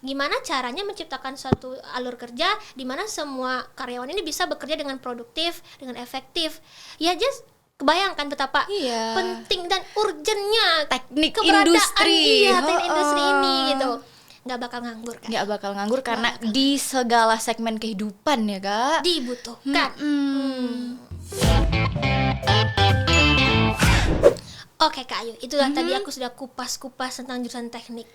B: gimana caranya menciptakan suatu alur kerja di mana semua karyawan ini bisa bekerja dengan produktif, dengan efektif. Ya just kebayangkan betapa penting dan urgentnya
A: teknik
B: keberadaan
A: industri.
B: Teknik industri ini gitu. Nggak bakal nganggur kan?
A: Nggak bakal nganggur karena di segala segmen kehidupan ya Kak
B: dibutuhkan. Oke Kak Ayu, itulah tadi aku sudah kupas-kupas tentang jurusan teknik.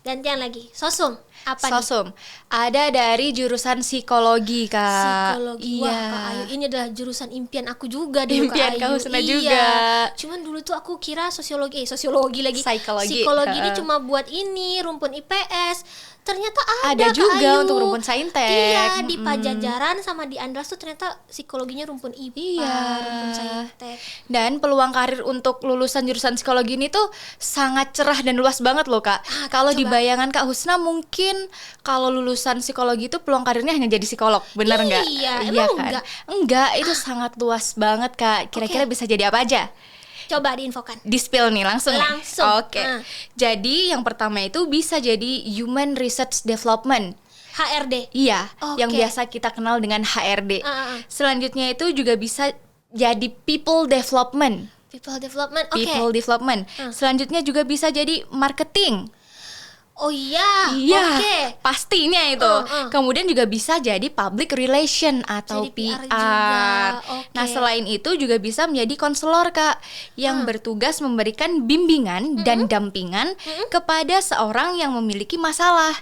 B: Gantian lagi, sosum apa
A: Sosum ada dari jurusan psikologi Kak.
B: Psikologi. Wah Kak Ayu, ini adalah jurusan impian aku juga deh
A: impian
B: Kak Ayu.
A: Kak Husna juga.
B: Cuman dulu tuh aku kira sosiologi lagi.
A: Psikologi
B: Psikologi ini cuma buat ini rumpun IPS. Ternyata
A: ada juga
B: Kak Ayu.
A: untuk rumpun saintek.
B: Iya, di Pajajaran sama di Andras tuh ternyata psikologinya rumpun IPA, rumpun saintek.
A: Dan peluang karir untuk lulusan jurusan psikologi ini tuh sangat cerah dan luas banget loh Kak. Kalau di bayangan Kak Husna mungkin kalau lulusan psikologi itu peluang karirnya hanya jadi psikolog, benar nggak?
B: Iya,
A: emang
B: kan?
A: Enggak, itu sangat luas banget Kak. Kira-kira bisa jadi apa aja?
B: Coba diinfokan.
A: Di-spill nih langsung. Oke. Jadi yang pertama itu bisa jadi Human Research Development.
B: HRD.
A: Iya, yang biasa kita kenal dengan HRD. Selanjutnya itu juga bisa jadi People Development.
B: People Development.
A: People Development. Selanjutnya juga bisa jadi Marketing.
B: Oh iya,
A: pastinya itu. Kemudian juga bisa jadi public relation atau
B: jadi
A: PR. Nah, selain itu juga bisa menjadi konselor Kak, yang bertugas memberikan bimbingan dan dampingan kepada seorang yang memiliki masalah.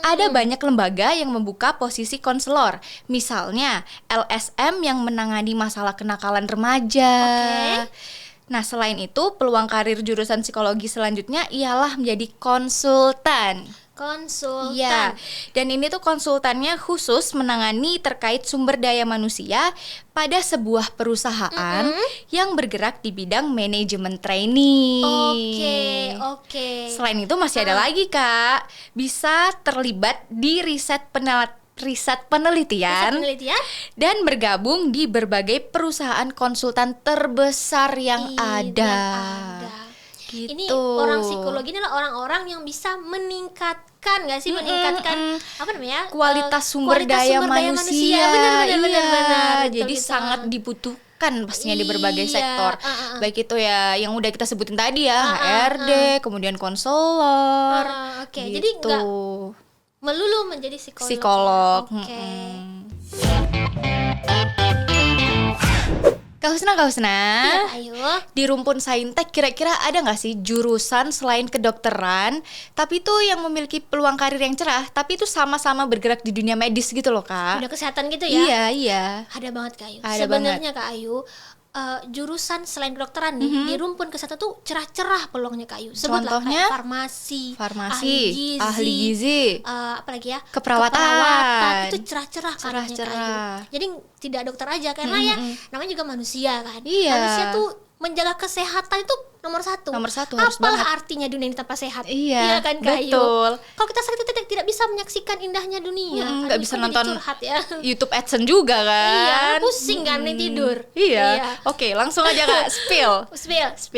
A: Ada banyak lembaga yang membuka posisi konselor. Misalnya LSM yang menangani masalah kenakalan remaja. Nah, selain itu, peluang karir jurusan psikologi selanjutnya ialah menjadi konsultan. Iya. Dan ini tuh konsultannya khusus menangani terkait sumber daya manusia pada sebuah perusahaan yang bergerak di bidang manajemen training. Selain itu masih ada lagi Kak, bisa terlibat di riset penelitian dan bergabung di berbagai perusahaan konsultan terbesar yang ada. Gitu.
B: Ini orang psikologi adalah orang-orang yang bisa meningkatkan apa namanya?
A: Kualitas sumber daya manusia.
B: Benar.
A: Jadi sangat dibutuhkan pastinya di berbagai sektor. Baik itu ya yang udah kita sebutin tadi ya, HRD, kemudian konselor. Gitu.
B: Jadi enggak melulu menjadi psikolog.
A: Kak Husna,
B: Iya, Kayu.
A: di Rumpun Saintek kira-kira ada nggak sih jurusan selain kedokteran, tapi itu yang memiliki peluang karir yang cerah, tapi itu sama-sama bergerak di dunia medis gitu loh, Kak?
B: Udah kesehatan gitu ya?
A: Iya.
B: Ada banget Kak Ayu.
A: Ada
B: Sebenarnya Kak Ayu, jurusan selain kedokteran nih di rumpun kesehatan tuh cerah-cerah peluangnya Kak Ayu. Sebutlah
A: Contohnya?
B: kayak farmasi,
A: ahli gizi,
B: apalagi ya
A: keperawatan.
B: itu cerah-cerah karirnya Kak Ayu.
A: Cerah-cerah.
B: Jadi tidak dokter aja karena ya namanya juga manusia kan.
A: Iya.
B: Manusia tuh menjaga kesehatan itu nomor satu.
A: Nomor satu, harus
B: Apalah
A: banget.
B: artinya dunia ini tanpa sehat?
A: Iya,
B: kan Kak Ayu?
A: betul.
B: Kalau kita sakit kita tidak bisa menyaksikan indahnya dunia.
A: Nggak
B: Aduh,
A: bisa
B: kok jadi
A: nonton
B: curhat ya.
A: YouTube AdSense juga kan?
B: Iya, pusing kan nih tidur.
A: Iya. Oke, langsung aja Kak, spill.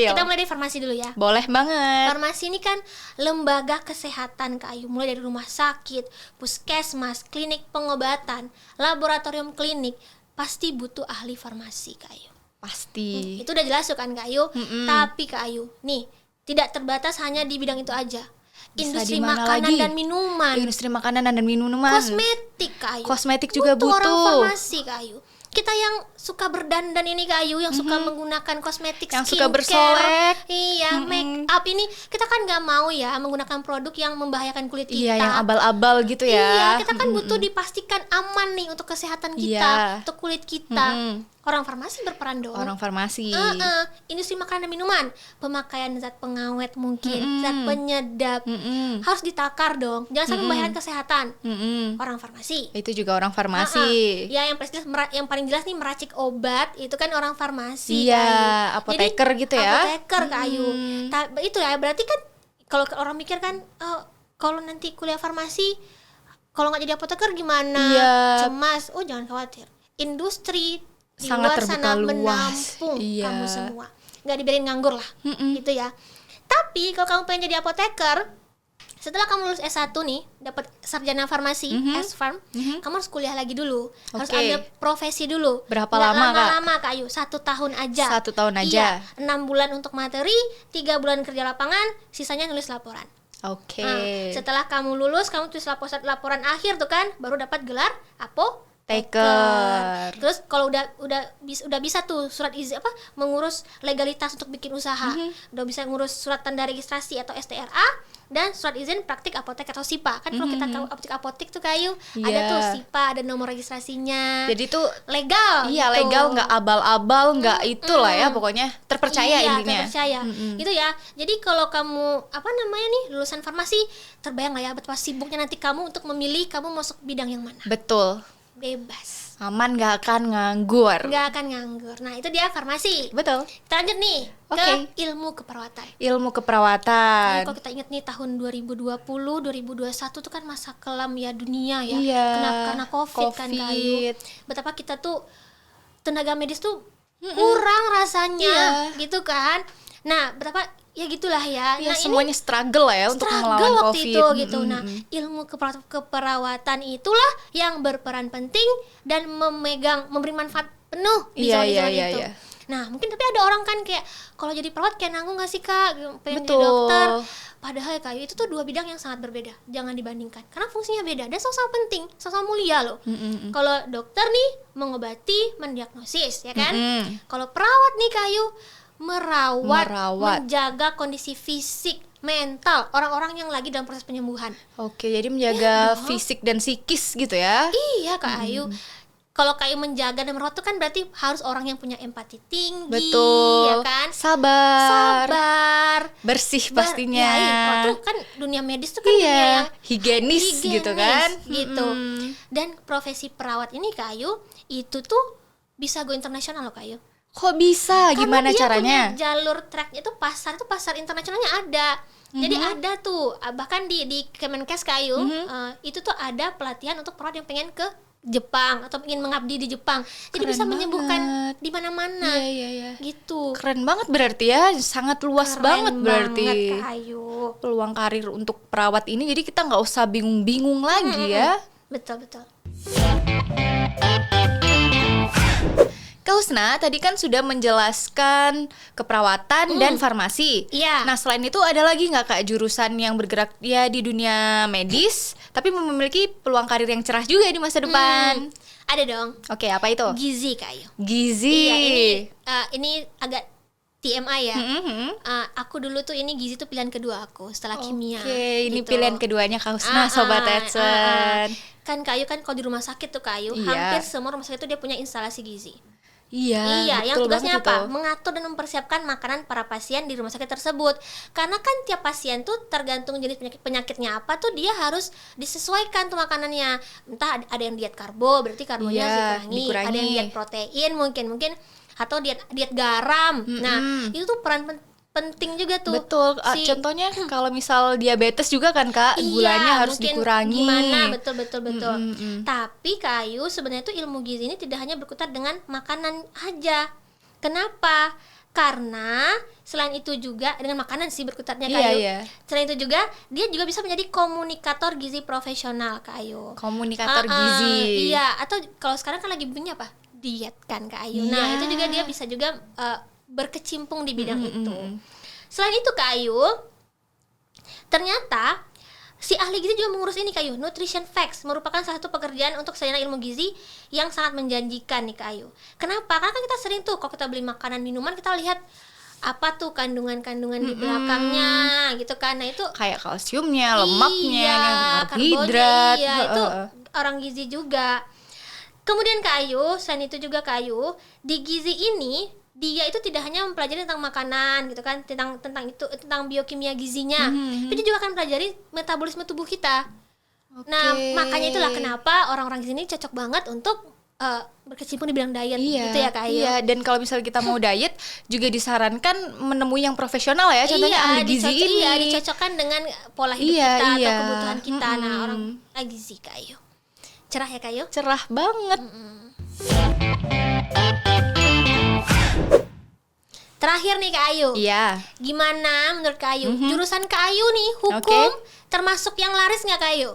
B: Kita mulai dari farmasi dulu ya.
A: Boleh banget.
B: Farmasi ini kan lembaga kesehatan Kak Ayu, mulai dari rumah sakit, puskesmas, klinik pengobatan, laboratorium klinik, pasti butuh ahli farmasi Kak Ayu.
A: Pasti.
B: Itu udah jelas tuh kan Kak Ayu. Tapi Kak Ayu, nih tidak terbatas hanya di bidang itu aja.
A: Bisa
B: Industri
A: di mana
B: makanan
A: lagi?
B: dan minuman,
A: Industri makanan dan minuman.
B: kosmetik Kak Ayu.
A: Kosmetik juga
B: orang
A: butuh.
B: farmasi Kak Ayu. Kita yang suka berdandan ini Kak Ayu, yang suka menggunakan kosmetik,
A: Yang suka
B: skincare,
A: bersolek.
B: iya, make up ini kita kan nggak mau ya menggunakan produk yang membahayakan kulit kita.
A: Iya, yang abal-abal gitu ya.
B: Iya, kita kan butuh dipastikan aman nih untuk kesehatan kita,
A: Iya.
B: untuk kulit kita. Orang farmasi berperan dong.
A: Orang farmasi.
B: Industri makanan dan minuman, pemakaian zat pengawet mungkin, zat penyedap, harus ditakar dong. Jangan sampai membahayakan kesehatan. Orang farmasi.
A: Itu juga orang farmasi.
B: Ya, yang paling jelas nih meracik obat itu kan orang farmasi.
A: Iya,
B: Kak Ayu.
A: apoteker
B: Jadi,
A: gitu ya.
B: Apoteker Kak Ayu. Itu ya berarti kan kalau orang mikir kan kalau nanti kuliah farmasi kalau nggak jadi apoteker gimana?
A: Iya.
B: Cemas. Oh, jangan khawatir. Industri di
A: Sangat
B: luar sana
A: terbuka luas.
B: menampung
A: Iya.
B: kamu semua. Nggak dibiarin nganggur lah. Gitu ya. Tapi kalau kamu pengen jadi apoteker, setelah kamu lulus S1 nih, dapat sarjana farmasi, S-Farm, kamu harus kuliah lagi dulu. Harus
A: Oke.
B: ambil profesi dulu.
A: Berapa
B: Nggak
A: lama, Kak?
B: lama-lama Kak Ayu, 1 tahun aja.
A: 1 tahun aja.
B: Iya, 6 bulan untuk materi, 3 bulan kerja lapangan, sisanya nulis laporan.
A: Oke.
B: Nah, setelah kamu lulus, kamu tulis laporan akhir tuh kan, baru dapat gelar
A: Taker.
B: Terus kalau udah bisa tuh surat izin mengurus legalitas untuk bikin usaha. Udah bisa ngurus surat tanda registrasi atau STRA dan surat izin praktik apotek atau SIPA. Kan kalau kita tahu apotek tuh Kak Ayu, ada
A: Iya.
B: tuh SIPA, ada nomor registrasinya.
A: Jadi tuh
B: legal.
A: iya,
B: gitu.
A: legal, nggak abal-abal, nggak itulah ya pokoknya terpercaya
B: Iya,
A: intinya.
B: terpercaya. Gitu ya. Jadi kalau kamu lulusan farmasi, terbayang lah ya betapa sibuknya nanti kamu untuk memilih kamu masuk bidang yang mana.
A: Betul.
B: Bebas.
A: Aman, nggak akan nganggur.
B: Nggak akan nganggur. Nah, itu dia farmasi.
A: Betul.
B: Kita lanjut nih ke
A: Oke.
B: ilmu keperawatan.
A: Ilmu
B: Nah,
A: keperawatan.
B: kalau kita ingat nih tahun 2020, 2021 tuh kan masa kelam ya dunia ya.
A: Iya.
B: Karena COVID kan Kak Ayu.
A: COVID.
B: Betapa kita tuh tenaga medis tuh kurang rasanya gitu kan. Nah, betapa ya gitulah ya.
A: Ya,
B: Nah,
A: semuanya struggle lah ya untuk
B: struggle
A: melawan
B: waktu
A: COVID.
B: itu gitu. Nah, ilmu keperawatan itulah yang berperan penting dan memberi manfaat penuh di
A: Iya,
B: zaman-zaman
A: iya,
B: itu.
A: iya.
B: Nah, mungkin tapi ada orang kan kayak kalau jadi perawat kayak nanggung gak sih Kak? Pengen jadi
A: Betul.
B: dokter. Padahal ya Kak, itu tuh dua bidang yang sangat berbeda. Jangan dibandingkan. Karena fungsinya beda. Dan sama-sama penting, sama-sama mulia loh. Kalau dokter nih mengobati, mendiagnosis, ya kan? Kalau perawat nih Kak Ayu, merawat, menjaga kondisi fisik, mental orang-orang yang lagi dalam proses penyembuhan.
A: Oke, jadi menjaga fisik dan psikis gitu ya.
B: Iya Kak Ayu. Kalau Kak Ayu menjaga dan merawat itu kan berarti harus orang yang punya empati tinggi,
A: Betul.
B: ya kan?
A: Sabar. Bersih pastinya.
B: Ya, iya, tuh kan dunia medis tuh kan dunia
A: Iya,
B: yang
A: higienis gitu kan.
B: Gitu. Dan profesi perawat ini Kak Ayu itu tuh bisa go internasional loh Kak Ayu.
A: Kok bisa? Gimana
B: Karena dia
A: caranya?
B: punya jalur tracknya itu pasar internasionalnya ada. Jadi ada tuh bahkan di Kemenkes Kak Ayu itu tuh ada pelatihan untuk perawat yang pengen ke Jepang atau ingin mengabdi di Jepang. Jadi
A: Keren
B: bisa menyembuhkan
A: banget.
B: di mana-mana.
A: Iya.
B: Gitu.
A: Keren banget berarti ya, sangat luas banget berarti
B: banget, Kak Ayu.
A: peluang karir untuk perawat ini. Jadi kita nggak usah bingung-bingung lagi ya.
B: Betul.
A: Kak Husna tadi kan sudah menjelaskan keperawatan dan farmasi.
B: Iya.
A: Nah, selain itu ada lagi nggak Kak jurusan yang bergerak ya di dunia medis tapi memiliki peluang karir yang cerah juga di masa depan?
B: Ada dong.
A: Oke, apa itu?
B: Gizi, Kak Ayu.
A: Gizi.
B: Iya, ini agak TMI ya. Aku dulu tuh ini gizi tuh pilihan kedua aku setelah kimia.
A: Oke, ini
B: gitu.
A: pilihan keduanya Kak Husna, Sobat Edson.
B: Kan Kak Ayu kan kalau di rumah sakit tuh Kak Ayu, hampir semua rumah sakit tuh dia punya instalasi gizi.
A: Iya,
B: yang tugasnya apa?
A: Itu.
B: Mengatur dan mempersiapkan makanan para pasien di rumah sakit tersebut. Karena kan tiap pasien tuh tergantung jenis penyakitnya apa tuh dia harus disesuaikan tuh makanannya. Entah ada yang diet karbo, berarti karbonya dikurangi. Ada yang diet protein mungkin atau diet garam. Nah, itu tuh peran penting juga tuh.
A: Betul. Contohnya kalau misal diabetes juga kan Kak, gulanya harus dikurangi.
B: Gimana? Betul. Tapi Kak Ayu sebenarnya tuh ilmu gizi ini tidak hanya berkutat dengan makanan aja. Kenapa? Karena selain itu juga dengan makanan sih berkutatnya Kak Ayu. Selain itu juga dia juga bisa menjadi komunikator gizi profesional Kak Ayu.
A: Komunikator gizi.
B: Iya, atau kalau sekarang kan lagi bunyi apa? Diet kan Kak Ayu. Nah, itu juga dia bisa juga berkecimpung di bidang itu. Selain itu Kak Ayu, ternyata si ahli gizi juga mengurus ini Kak Ayu, nutrition facts merupakan salah satu pekerjaan untuk sarjana ilmu gizi yang sangat menjanjikan nih Kak Ayu. Kenapa? Karena kan kita sering tuh kalau kita beli makanan minuman kita lihat apa tuh kandungan-kandungan di belakangnya gitu kan. Nah, itu
A: kayak kalsiumnya, lemaknya,
B: karbohidrat. Itu orang gizi juga. Kemudian Kak Ayu, selain itu juga Kak Ayu, di gizi ini dia itu tidak hanya mempelajari tentang makanan gitu kan, tentang biokimia gizinya, tapi dia juga akan mempelajari metabolisme tubuh kita. Nah, makanya itulah kenapa orang-orang gizi ini cocok banget untuk berkecimpung di bidang diet gitu ya Kak Ayu.
A: Iya, dan kalau misalnya kita mau diet juga disarankan menemui yang profesional ya, contohnya ahli gizi ini.
B: Iya, dicocokkan dengan pola hidup kita atau kebutuhan kita. Nah, orang gizi Kak Ayu. Cerah ya Kak Ayu?
A: Cerah banget.
B: Terakhir nih Kak Ayu.
A: Iya.
B: Gimana menurut Kak Ayu? Jurusan Kak Ayu nih, hukum, termasuk yang laris nggak Kak Ayu?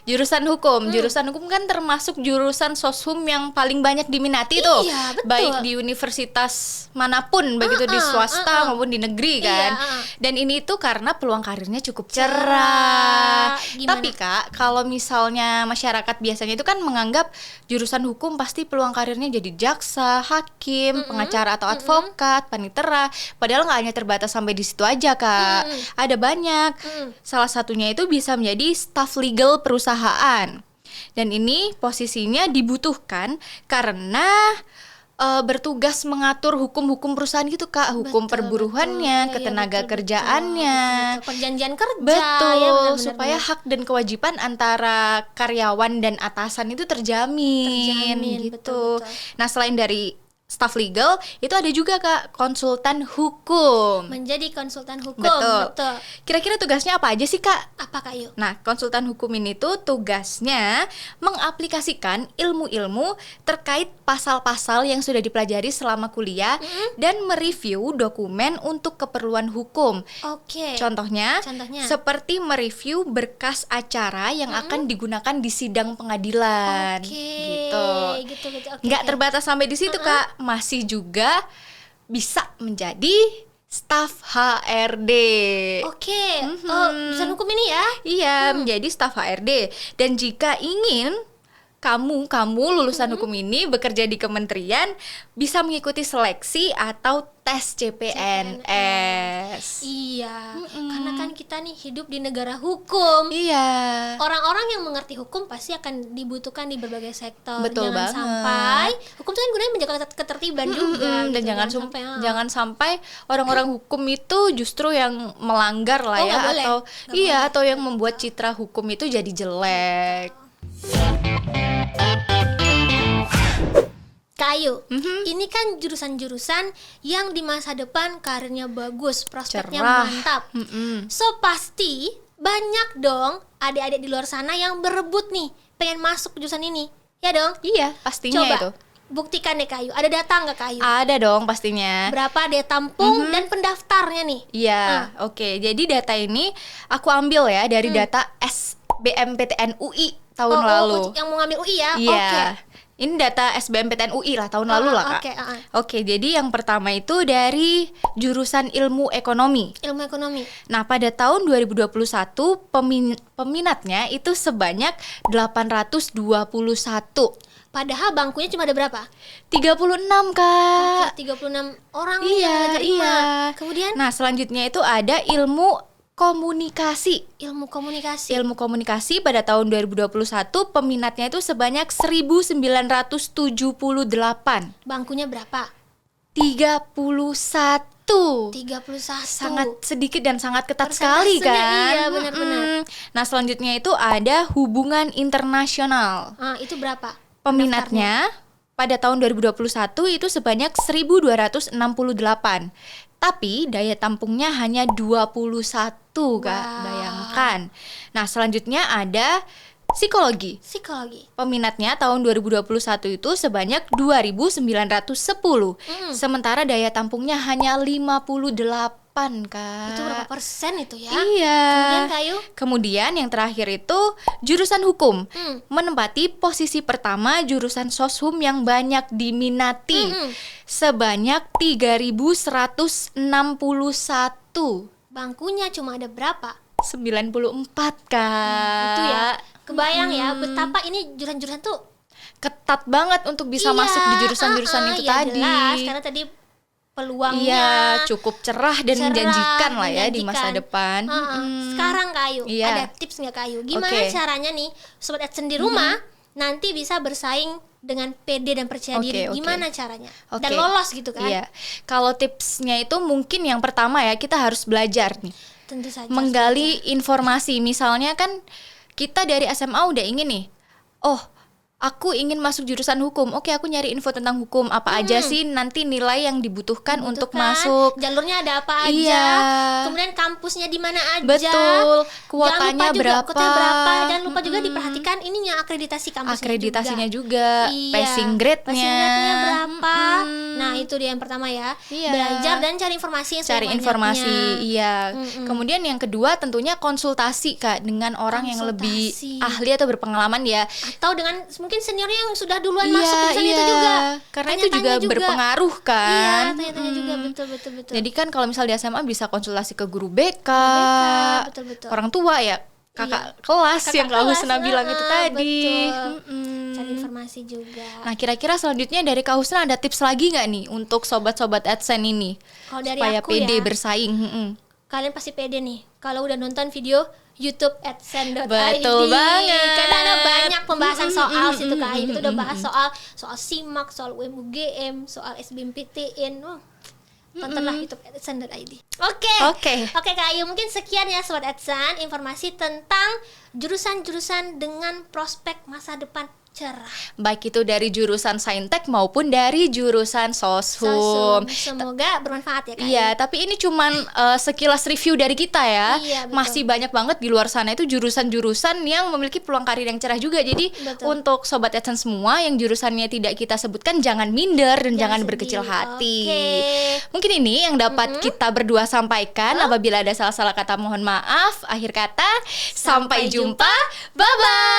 A: Jurusan hukum. Jurusan hukum kan termasuk jurusan soshum yang paling banyak diminati tuh.
B: Iya, betul.
A: Baik di universitas manapun, begitu di swasta maupun di negeri kan. Dan ini tuh karena peluang karirnya cukup cerah. Tapi Kak, kalau misalnya masyarakat biasanya itu kan menganggap jurusan hukum pasti peluang karirnya jadi jaksa, hakim, pengacara atau advokat, panitera. Padahal nggak hanya terbatas sampai di situ aja Kak. Ada banyak. Salah satunya itu bisa menjadi staf legal perusahaan. Dan ini posisinya dibutuhkan karena bertugas mengatur hukum-hukum perusahaan gitu Kak, hukum perburuhannya, ketenaga kerjaannya,
B: perjanjian kerja,
A: betul, supaya hak dan kewajiban antara karyawan dan atasan itu terjamin gitu.
B: Betul.
A: Nah, selain dari staf legal, itu ada juga Kak konsultan hukum.
B: Menjadi konsultan hukum.
A: Betul. Kira-kira tugasnya apa aja sih Kak?
B: Apa Kak Ayu?
A: Nah, konsultan hukum ini tuh tugasnya mengaplikasikan ilmu-ilmu terkait pasal-pasal yang sudah dipelajari selama kuliah dan mereview dokumen untuk keperluan hukum. Contohnya seperti mereview berkas acara yang akan digunakan di sidang pengadilan. Gitu. Nggak terbatas sampai di situ Kak, masih juga bisa menjadi staf HRD.
B: Jurusan hukum ini ya?
A: Iya, menjadi staf HRD. Dan jika ingin kamu lulusan hukum ini bekerja di kementerian, bisa mengikuti seleksi atau tes CPNS.
B: Iya, karena kan kita nih hidup di negara hukum.
A: Iya.
B: Orang-orang yang mengerti hukum pasti akan dibutuhkan di berbagai sektor.
A: Betul
B: jangan
A: banget.
B: Sampai hukum itu kan gunanya menjaga ketertiban juga.
A: Dan jangan sampai orang-orang hukum itu justru yang melanggar lah ya, atau yang membuat citra hukum itu jadi jelek.
B: Kak Ayu, ini kan jurusan-jurusan yang di masa depan karirnya bagus, prospeknya mantap. So pasti banyak dong adik-adik di luar sana yang berebut nih pengen masuk jurusan ini, ya dong?
A: Iya, pastinya.
B: Coba
A: itu
B: buktikan deh Kak Ayu, ada data nggak Kak Ayu?
A: Ada dong pastinya.
B: Berapa daya tampung dan pendaftarnya nih?
A: Iya, oke. Jadi data ini aku ambil ya dari data SBMPTN UI tahun lalu.
B: Yang mau ngambil UI ya?
A: Iya. Ini data SBMPTN UI lah tahun lalu lah, Kak. Oke, jadi yang pertama itu dari jurusan Ilmu Ekonomi.
B: Ilmu Ekonomi.
A: Nah, pada tahun 2021 peminatnya itu sebanyak 821.
B: Padahal bangkunya cuma ada berapa?
A: 36, Kak.
B: Oke, 36 orang
A: Iya,
B: nih yang diterima.
A: iya.
B: Kemudian
A: Nah, selanjutnya itu ada Ilmu Komunikasi.
B: ilmu komunikasi.
A: Ilmu komunikasi pada tahun 2021 peminatnya itu sebanyak 1978.
B: Bangkunya berapa?
A: 31.
B: 31.
A: Sangat sedikit dan sangat ketat sekali
B: Persentasenya,
A: kan.
B: iya, benar-benar.
A: Nah, selanjutnya itu ada hubungan internasional.
B: Itu berapa?
A: Peminatnya pada tahun 2021 itu sebanyak 1268. Tapi daya tampungnya hanya 21, Kak.
B: Wow.
A: Bayangkan. Nah, selanjutnya ada psikologi.
B: Psikologi.
A: Peminatnya tahun 2021 itu sebanyak 2.910. Sementara daya tampungnya hanya 58, Kak.
B: Itu berapa persen itu ya?
A: Iya.
B: Kemudian Kayu?
A: Kemudian yang terakhir itu jurusan hukum. Menempati posisi pertama jurusan soshum yang banyak diminati. Sebanyak 3.161.
B: Bangkunya cuma ada berapa?
A: 94, Kak.
B: Itu ya. Kebayang ya betapa ini jurusan-jurusan tuh
A: ketat banget untuk bisa masuk di jurusan-jurusan itu
B: ya
A: tadi.
B: Jelas, karena tadi peluangnya
A: Iya, cukup cerah dan menjanjikan lah ya di masa depan.
B: Sekarang Kayu,
A: Iya.
B: ada tips nggak Kayu? Gimana
A: Oke.
B: caranya nih Sobat Adsen di rumah nanti bisa bersaing dengan pede dan percaya diri?
A: Oke.
B: Gimana caranya?
A: Oke.
B: Dan lolos gitu kan?
A: Iya. Kalau tipsnya itu mungkin yang pertama ya, kita harus belajar nih.
B: Tentu saja.
A: Menggali informasi. Misalnya kan kita dari SMA udah ingin nih, oh aku ingin masuk jurusan hukum. Oke, aku nyari info tentang hukum. Apa aja sih nanti nilai yang dibutuhkan untuk masuk.
B: Jalurnya ada apa aja?
A: Iya.
B: Kemudian kampusnya di mana aja?
A: Betul. Kuotanya berapa?
B: Kuotanya berapa? Jangan lupa juga diperhatikan ininya akreditasi kampusnya
A: Akreditasinya juga.
B: Iya.
A: Passing grade-nya.
B: Passing grade-nya berapa? Nah, itu dia yang pertama ya.
A: Iya.
B: Belajar dan cari informasi yang
A: Cari informasi,
B: sebanyak-banyaknya.
A: iya. Kemudian yang kedua tentunya konsultasi, Kak, dengan orang yang lebih
B: Konsultasi.
A: ahli atau berpengalaman ya.
B: Atau dengan mungkin seniornya yang sudah duluan
A: Iya,
B: masuk jurusan itu
A: iya.
B: juga.
A: Karena itu juga
B: Tanya-tanya
A: berpengaruh kan.
B: Iya, tanya-tanya juga, betul.
A: Jadi kan kalau misal di SMA bisa konsultasi ke guru BK,
B: betul.
A: orang tua ya, kakak kelas
B: Kakak
A: yang Kak
B: kelas,
A: Husna bilang itu tadi.
B: betul. Cari informasi juga.
A: Nah, kira-kira selanjutnya dari Kak Husna ada tips lagi nggak nih untuk sobat-sobat AdSense ini
B: Kalau dari
A: supaya
B: aku
A: pede
B: ya,
A: bersaing?
B: kalian pasti pede nih kalau udah nonton video YouTube @sen.id.
A: Betul banget.
B: Karena ada banyak pembahasan soal situ Kak Ayu. Kita udah bahas soal SIMAK, soal UMUGM, soal SBMPTN. Tontonlah YouTube @sen.id. Oke Kak Ayu, mungkin sekian ya Sobat Adsen informasi tentang jurusan-jurusan dengan prospek masa depan cerah.
A: Baik itu dari jurusan Saintek maupun dari jurusan Soshum.
B: Semoga bermanfaat ya Kak.
A: Iya, tapi ini cuman sekilas review dari kita ya.
B: Iya, betul.
A: Masih banyak banget di luar sana itu jurusan-jurusan yang memiliki peluang karir yang cerah juga. Jadi
B: Betul.
A: untuk sobat AdSense semua yang jurusannya tidak kita sebutkan, jangan minder dan jangan
B: sedih.
A: berkecil hati.
B: Oke.
A: Mungkin ini yang dapat kita berdua sampaikan. Apabila ada salah-salah kata mohon maaf. Akhir kata, sampai jumpa. Bye bye.